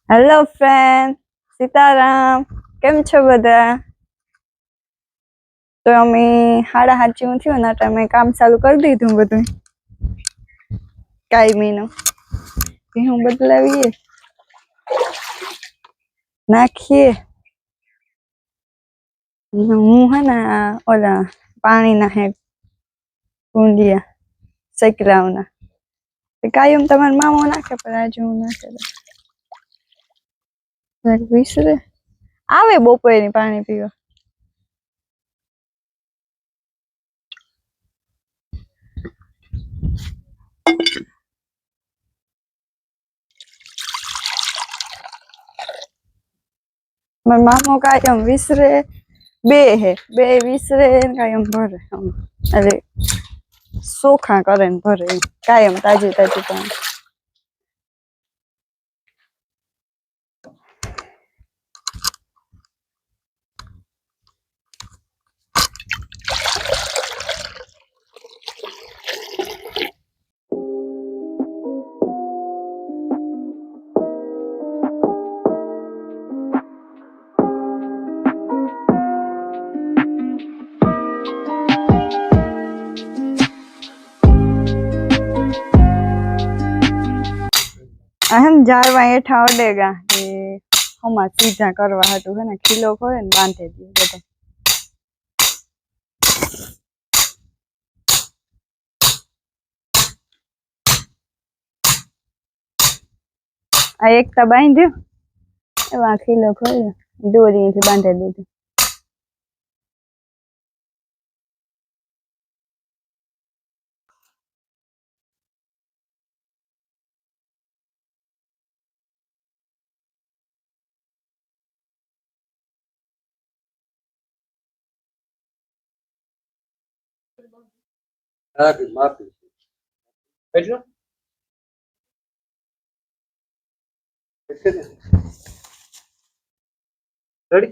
Hello friend, Sitaram. કેમ છો બધા? તો અમે 7:30 થયું ને એટલે અમે કામ ચાલુ કરી દીધું બધું કાયમીનું. હું બદલાવીએ નાખીએ. હું હે ને ઓલા પાણીના હે કુંડિયા સકરાવના કાયમ તમારા મામો નાખે, પણ આજે હું નાખે. વિસરે આવે બપોરે પાણી પીવા. મારા મામો કાયમ વિસરે, બે વિસરે કાયમ ભરે. અરે સોખા કરે ને ભરે કાયમ તાજી પાણી. हम जारवा हेठा अडेगा हमा सीधा करवा हटू है ना खिलो खोले ने बांधे दी बधा। आ एकता बांध्यो एवा खिलो खोले दोरी थी बांधे दीधो। माफी रेडी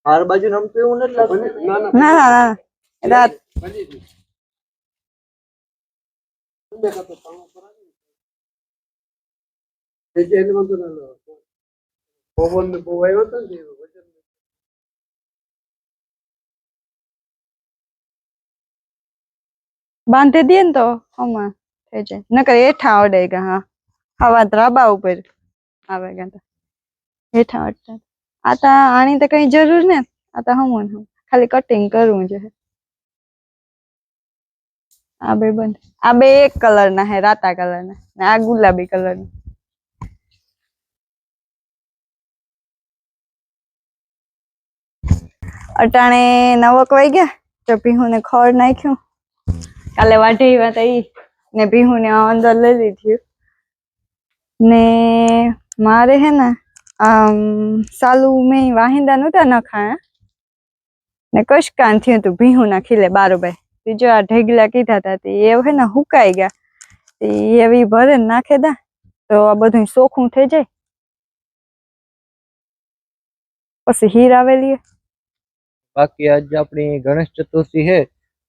हार बाजू नम पे એવું નથી લાગતું ના ના રાત જેને મંતો ના પવન ને બહુ આવ્યો હતો ને बांधे दिए तो हम थे जाए नकर हेठा अडेगा। हाँ हवा धाबा ऊपर आवेगा तो हेठा अडता आता आनी तो कई जरूर ने आता हम खाली कटिंग करવું છે। आ बे बंद आ बे एक कलर ना है राता कलर ना आ गुलाबी कलर ना। अटाणे 9 वाग्या तो पीहू ने खड़ नाख्યું काले वाढे વાત ઈ ने पीहू ने अंदर લઈ લીધી ने मारे है ना सालू में वाहिंदा नता नखाया ने कशकान थी तो पीहू ना खिले बारोबार जो आ ढेगला कीधा था ये है ना हुकाई गया ये भरे नाखे दा तो आ બધું સોખું થઈ જાય પછી હીર આવેલી। बाकी आज अपनी गणेश चतुर्थी है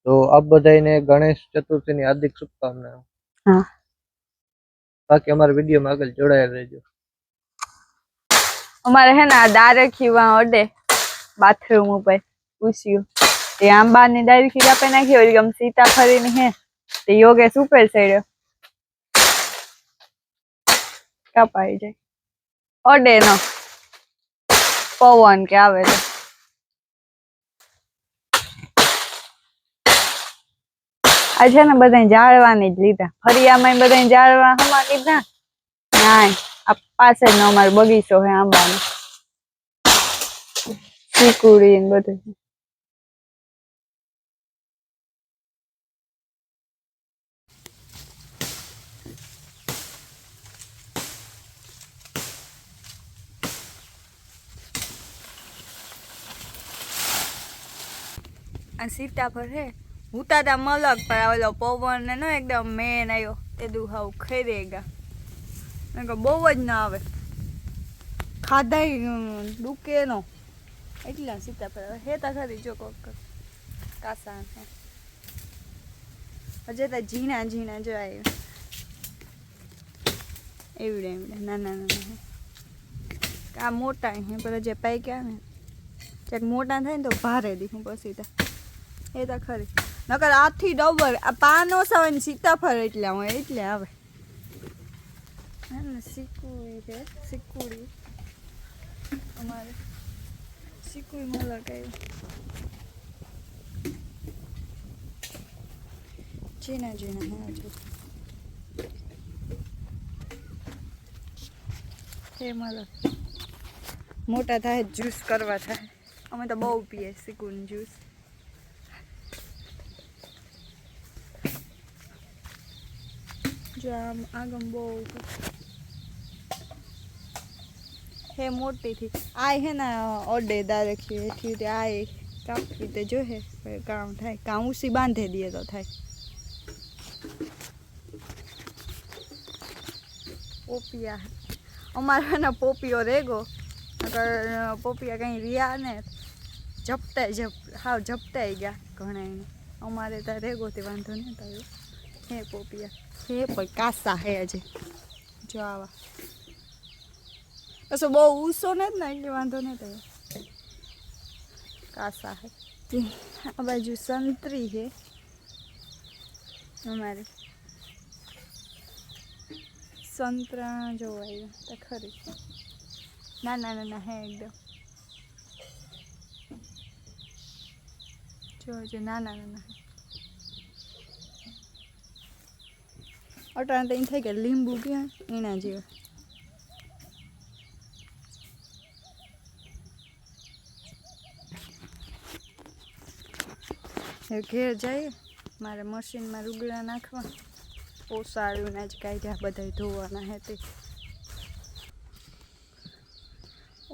तो आप बधाई ने गणेश चतुर्थी ની हार्दिक शुभकामनाएं। हाँ बाकी हमारे वीडियो में आगे जोड़ाया रहજો। हमारे है ना डायरेक्ट वहां अडे बाथरूम ऊपर पूछियो ते आंबा ने डायरेक्ट आपे नाखी और गम सीता फरी ની है ते योगेश ऊपर चढ़्यो कपाई जाए अडे न पवन के आवे तो आज है ना बधाई जाळवानी ज लीधा फरियामां बधाई जाळवा हमा कीधा ना आ पासे न अमार बगीचो है आंबानो चीकुड़ी ने बधुं। આ સીતાફળ હે ઉતાતા મલક પર આવેલો પવન ને નો એકદમ મેન આવ્યો તે દુહાવ ખેરેગા મેં કહો બહુ જ ના આવે ખાધાય દુકે નો એટલા સીતાફળ હે તા ખરી જો કોક કાસા હે હજે તો ઝીણા ઝીણા જો આવ્યું એવડે એવડે નાના નાના આ મોટા હે પેલા જે પાક્યા ને ક્યાંક મોટા થાય ને તો ભારે દીધું પછી તો એ તો ખરી નકર આથી ડબલ આ પાનો સાવે ને સીતાફળ એટલે હોય એટલે આવે હે ને સિકુડી છે સિકુડી અમારે સિકુડી મલક આવ્યું ઝીણા ઝીણા હે હજુ હે મલક મોટા થાય જ્યુસ કરવા થાય અમે તો બહુ પીએ સિકુનું જ્યુસ જો આમ આગમ બહુ હે મોટી થી આ હે ને ઓડેદાર રખી એથી આ કાપી તે જો હે કામ થાય કામ ઉસી બાંધે દે તો થાય પોપિયા અમારે ને પોપિયો રેગો અગર પોપિયા કઈ રહ્યા ને ઝપટાઈ હાવ ઝપટાઈ ગયા ઘણા અમારે ત્યાં રેગો તે વાંધો નહીં થયો હે પોપિયા હે પણ કાસા હે હજી જો આવા પછી બહુ ઊંસો ને જ ને એટલે વાંધો નહીં થયો કાસા હે આ બાજુ સંતરી છે અમારે સંતરા જોવાય તો ખરી નાના નાના હે એકદમ જો નાના નાના અટાણે તો એમ થાય કે લીંબુ ક્યાં એના જેવા ઘેર જઈએ મારે મશીનમાં રૂગડા નાખવા ઓસાળું જ કાઢ્યા બધા ધોવાના હે તે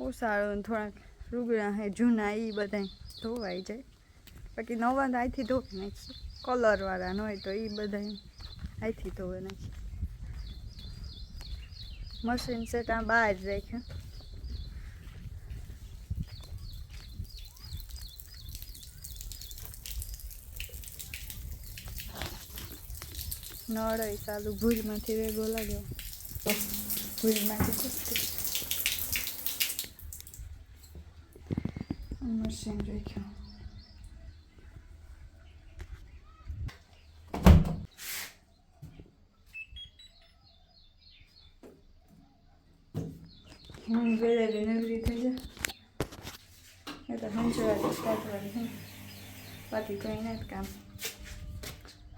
ઓસાળું થોડાક રૂગડા હે જૂના એ બધા ધોવાઈ જાય બાકી નવા તો અહીંથી ધોઈ નાખીએ કલરવાળા ન હોય તો એ બધા અહીંથી ધોઈ નાખીએ મશીન સેટ આ બહાર રાખ્યા નળ ચાલુ ભૂલમાંથી વેગો લાગ્યો ભૂલમાંથી મશીન રાખ્યું વેલેરી નવરી થઈ જાય એ તો હંજવારી કાઢવાની હે બાકી કંઈ નથી કામ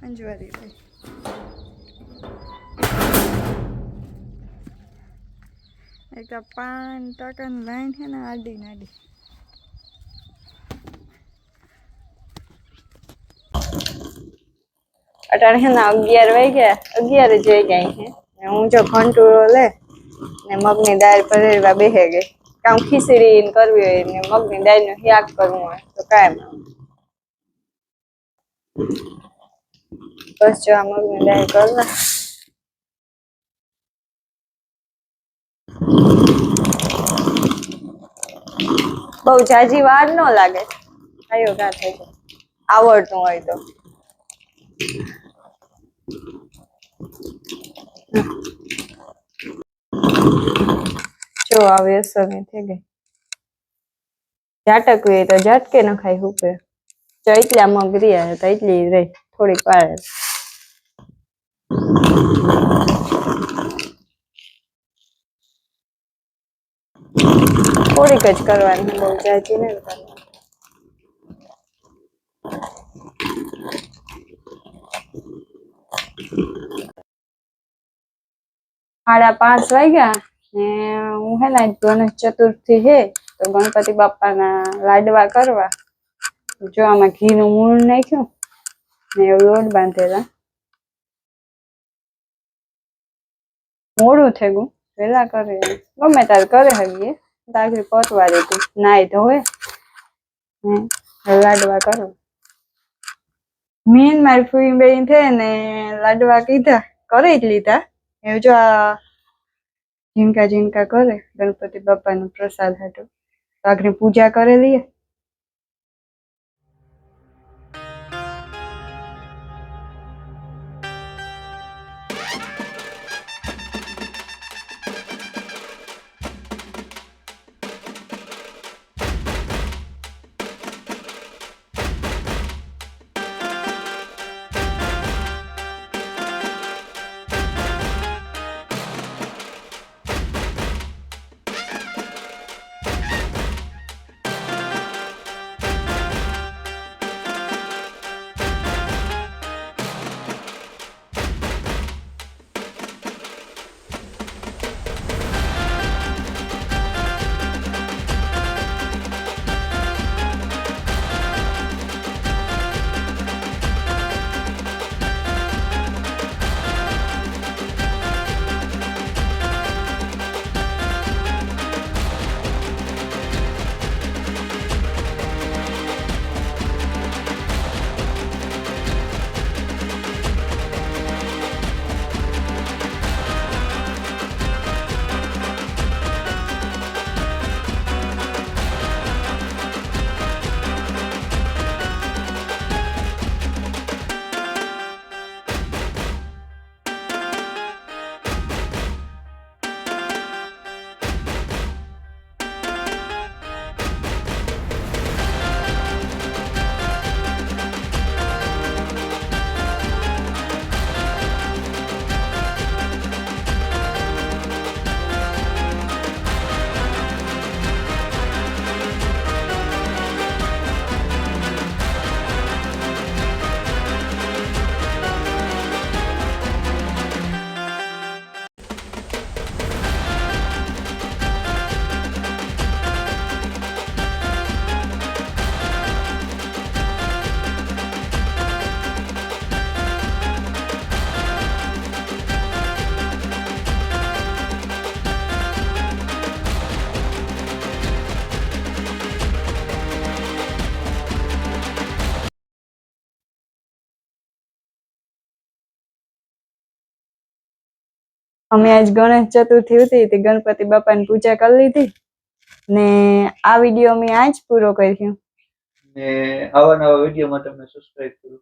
હંજવારી ભાઈ એક તો 5% લાઈન છે ને આડી નાડી અટાણે છે ને 11 વાગ્યા 11 જઈ ગઈ છે હું જો ઘંટુરો લે ને મગની દાળ ભરેવા બેહે ગઈ કામ ખીચડી કરવી હોય ને મગની દાળનું શાક કરવું હોય તો કાંઈ બસ જો આ મગની દાળ કરના બહુ જાજી વાર ન લાગે આયો ઘા થઈ જાય આવડતું હોય તો જો આવે અસર થઈ ગઈ ઝાટકવી તો ઝાટકે ન ખાય હુપે જો એટલા મગ રહ્યા તો એટલી રહી થોડીક વાર થોડીક જ કરવાની બહુ જાજી નહીં કરવાની 5:30 વાગ્યા ને હું હે ને ગણેશ ચતુર્થી હે તો ગણપતિ બાપાના લાડવા કરવા જો આમાં ઘીનું મૂળ નાખ્યું ને લોટ બાંધેલા મોડું થઈ ગયું વેલા કરે ગમે તાર કરે હગીએ તાગરી પતવા દેતું નાઈ ધોવે લાડવા કરો મેં ને મારી ફૂઈ બેન છે ને લાડવા કીધા કરી જ લીધા. એ જો આ ઝીણકા ઝીણકા કરે ગણપતિ બાપાનો પ્રસાદ હાટુ. તો આગળ પૂજા કરેલી. અમે આજ ગણેશ ચતુર્થી હતી તે ગણપતિ બાપાની પૂજા કરી લીધી ને આ વિડીયો અમે આજ પૂરો કર્યો. ને આવા નવા વિડીયો માટે તમને સબસ્ક્રાઇબ કરો.